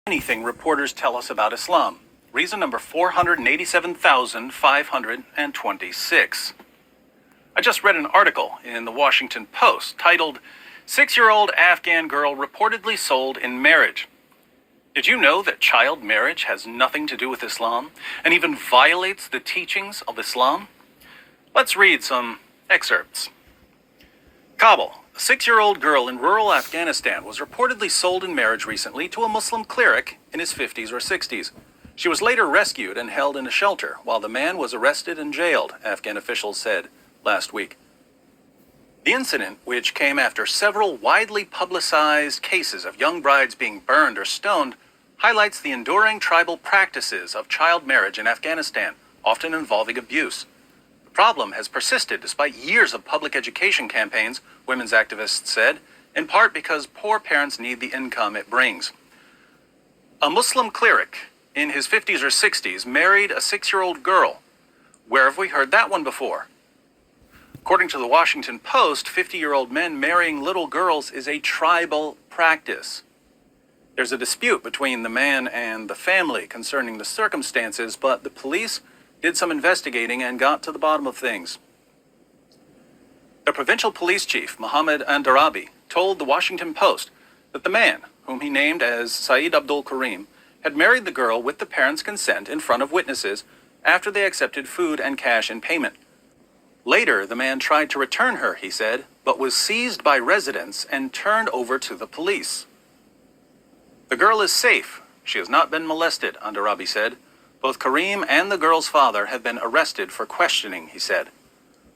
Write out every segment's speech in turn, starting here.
Anything reporters tell us about Islam. Reason number 487,526. I just read an article in the Washington Post titled, "6-Year-Old Afghan Girl Reportedly Sold in Marriage." Did you know that child marriage has nothing to do with Islam and even violates the teachings of Islam? Let's read some excerpts. Kabul. A 6-year-old girl in rural Afghanistan was reportedly sold in marriage recently to a Muslim cleric in his 50s or 60s. She was later rescued and held in a shelter while the man was arrested and jailed, Afghan officials said last week. The incident, which came after several widely publicized cases of young brides being burned or stoned, highlights the enduring tribal practices of child marriage in Afghanistan, often involving abuse. The problem has persisted despite years of public education campaigns, women's activists said, in part because poor parents need the income it brings. A Muslim cleric in his 50s or 60s married a 6-year-old girl. Where have we heard that one before? According to the Washington Post, 50-year-old men marrying little girls is a tribal practice. There's a dispute between the man and the family concerning the circumstances, but the police did some investigating and got to the bottom of things. The provincial police chief, Mohammed Andarabi, told the Washington Post that the man, whom he named as Saeed Abdul Karim, had married the girl with the parents' consent in front of witnesses after they accepted food and cash in payment. Later, the man tried to return her, he said, but was seized by residents and turned over to the police. The girl is safe. She has not been molested, Andarabi said. Both Karim and the girl's father have been arrested for questioning, he said.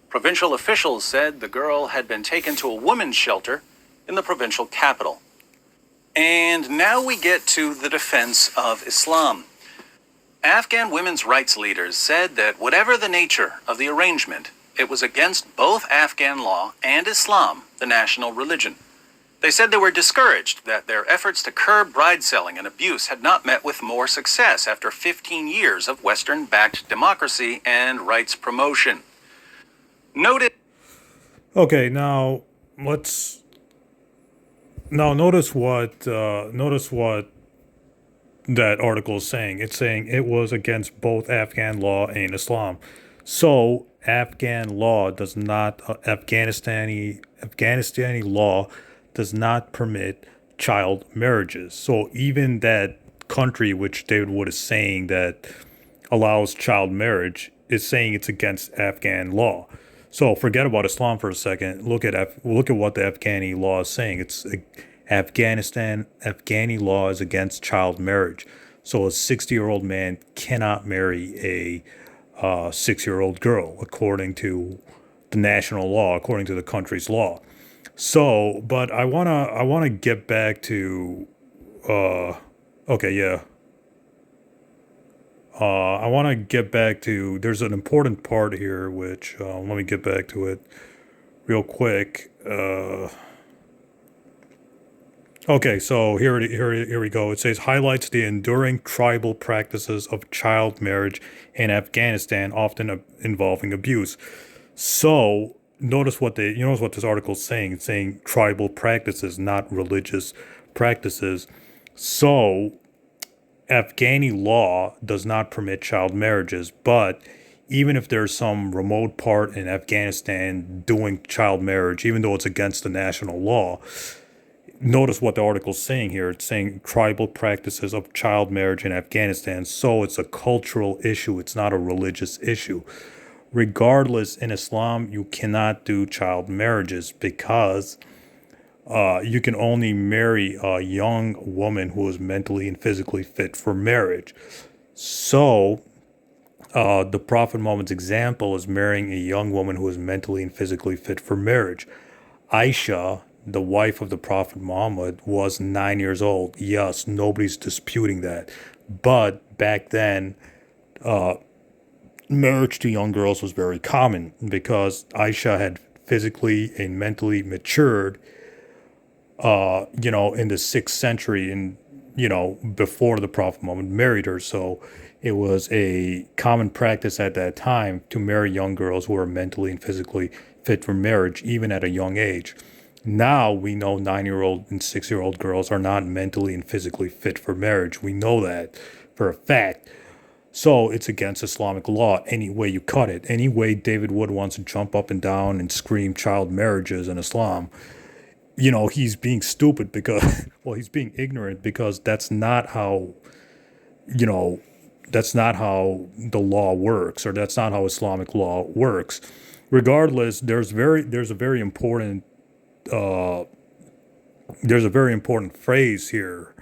Provincial officials said the girl had been taken to a women's shelter in the provincial capital. And now we get to the defense of Islam. Afghan women's rights leaders said that whatever the nature of the arrangement, it was against both Afghan law and Islam, the national religion. They said they were discouraged that their efforts to curb bride selling and abuse had not met with more success after 15 years of Western-backed democracy and rights promotion. Noted. Okay, now notice what that article is saying. It's saying it was against both Afghan law and Islam. So Afghan law does not Afghanistani law does not permit child marriages. So even that country which David Wood is saying that allows child marriage is saying it's against Afghan law. So forget about Islam for a second. Look at what the Afghani law is saying. It's Afghani law is against child marriage. So a 60-year-old man cannot marry a 6-year-old girl according to the national law, according to the country's law. So, but I wanna get back to I want to get back to, there's an important part here, which, let me get back to it real quick. Okay, so here we go. It says, highlights the enduring tribal practices of child marriage in Afghanistan, often involving abuse. So, notice what this article is saying. It's saying tribal practices, not religious practices. So, Afghani law does not permit child marriages, but even if there's some remote part in Afghanistan doing child marriage, even though it's against the national law, notice what the article's saying here. It's saying tribal practices of child marriage in Afghanistan. So it's a cultural issue. It's not a religious issue. Regardless, in Islam, you cannot do child marriages because you can only marry a young woman who is mentally and physically fit for marriage. So, the Prophet Muhammad's example is marrying a young woman who is mentally and physically fit for marriage. Aisha, the wife of the Prophet Muhammad, was 9 years old. Yes, nobody's disputing that. But back then, marriage to young girls was very common because Aisha had physically and mentally matured in the 6th century and, before the Prophet Muhammad married her. So it was a common practice at that time to marry young girls who were mentally and physically fit for marriage, even at a young age. Now we know 9-year-old and 6-year-old girls are not mentally and physically fit for marriage. We know that for a fact. So it's against Islamic law any way you cut it. Any way David Wood wants to jump up and down and scream child marriages in Islam, he's being stupid because, well, he's being ignorant because you know, that's not how the law works, or that's not how Islamic law works. Regardless, there's a very important phrase here.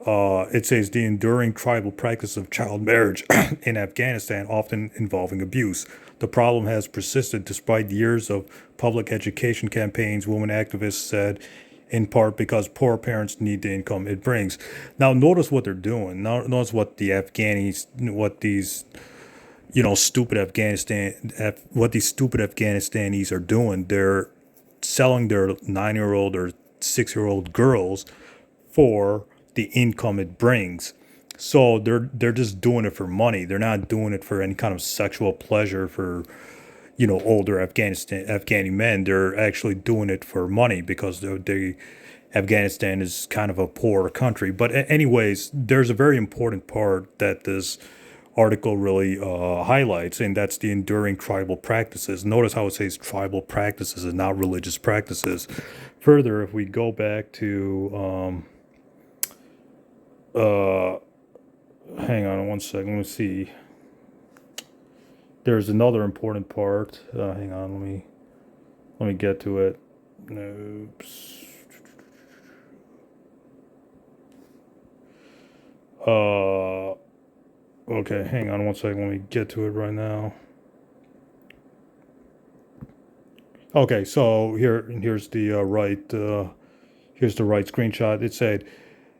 It says the enduring tribal practice of child marriage in Afghanistan, often involving abuse. The problem has persisted despite years of public education campaigns, women activists said, in part because poor parents need the income it brings. Now, notice what they're doing. Now, notice what the Afghanis, what these, what these stupid Afghanistanis are doing. They're selling their 9-year-old or 6-year-old girls for the income it brings. So they're just doing it for money. They're not doing it for any kind of sexual pleasure for older Afghani men. They're actually doing it for money because Afghanistan is kind of a poor country. But anyways, there's a very important part that this article really highlights, and that's the enduring tribal practices. Notice how it says tribal practices and not religious practices. Further, if we go back to hang on one second. Let me see. There's another important part. Hang on. Let me get to it. Oops. Okay. Hang on one second. Let me get to it right now. Okay. So here's the here's the right screenshot. It said,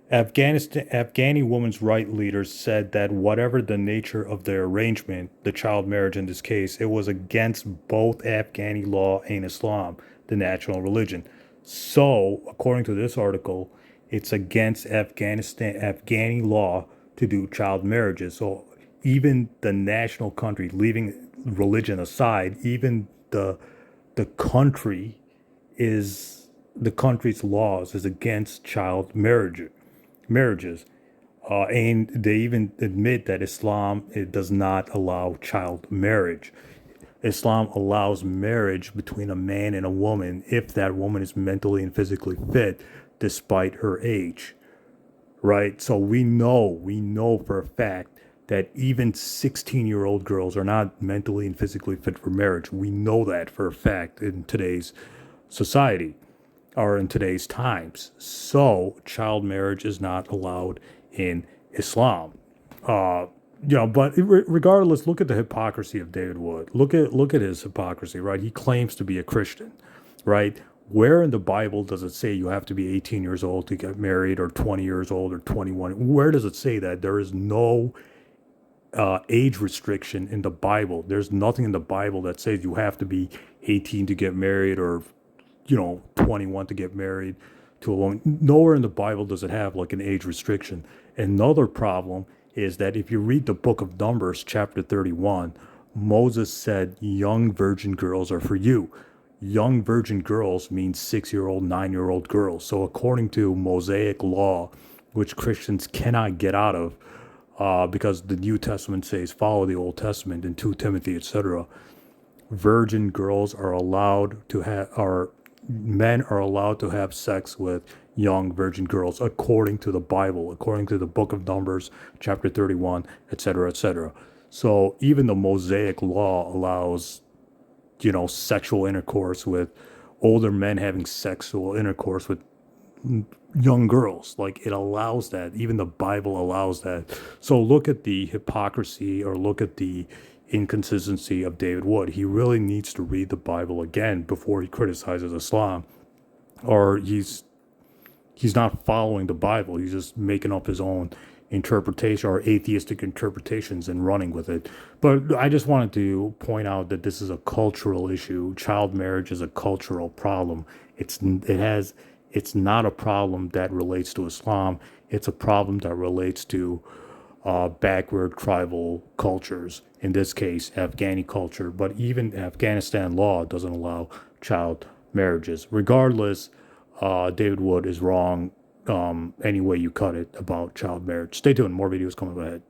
Afghani women's right leaders said that whatever the nature of the arrangement, the child marriage in this case, it was against both Afghani law and Islam, the national religion. So, according to this article, it's against Afghani law to do child marriages. So, even the national country, leaving religion aside, even the country is the country's laws is against child marriages. And they even admit that Islam it does not allow child marriage. Islam allows marriage between a man and a woman if that woman is mentally and physically fit despite her age. Right? So we know for a fact that even 16-year-old girls are not mentally and physically fit for marriage. We know that for a fact in today's society or in today's times. So child marriage is not allowed in Islam. But regardless, look at the hypocrisy of David Wood. Look at his hypocrisy, right? He claims to be a Christian, right? Where in the Bible does it say you have to be 18 years old to get married, or 20 years old, or 21? Where does it say that? There is no age restriction in the Bible. There's nothing in the Bible that says you have to be 18 to get married, or 21 to get married to a woman. Nowhere in the Bible does it have like an age restriction. Another problem is that if you read the book of Numbers, chapter 31, Moses said, young virgin girls are for you. Young virgin girls means 6-year-old, 9-year-old girls. So according to Mosaic law, which Christians cannot get out of, because the New Testament says follow the Old Testament in 2 Timothy, etc., virgin girls are allowed to have, or men are allowed to have sex with young virgin girls according to the Bible, according to the book of Numbers, chapter 31, etc., etc. So even the Mosaic law allows, sexual intercourse with older men having sexual intercourse with young girls. Like it allows that. Even the Bible allows that. So look at the hypocrisy, or look at the inconsistency of David Wood. He really needs to read the Bible again before he criticizes Islam, or he's not following the Bible. He's just making up his own interpretation or atheistic interpretations and running with it. But I just wanted to point out that this is a cultural issue. Child marriage is a cultural problem. It's not a problem that relates to Islam. It's a problem that relates to backward tribal cultures, in this case, Afghani culture. But even Afghanistan law doesn't allow child marriages. Regardless, David Wood is wrong any way you cut it about child marriage. Stay tuned. More videos coming ahead.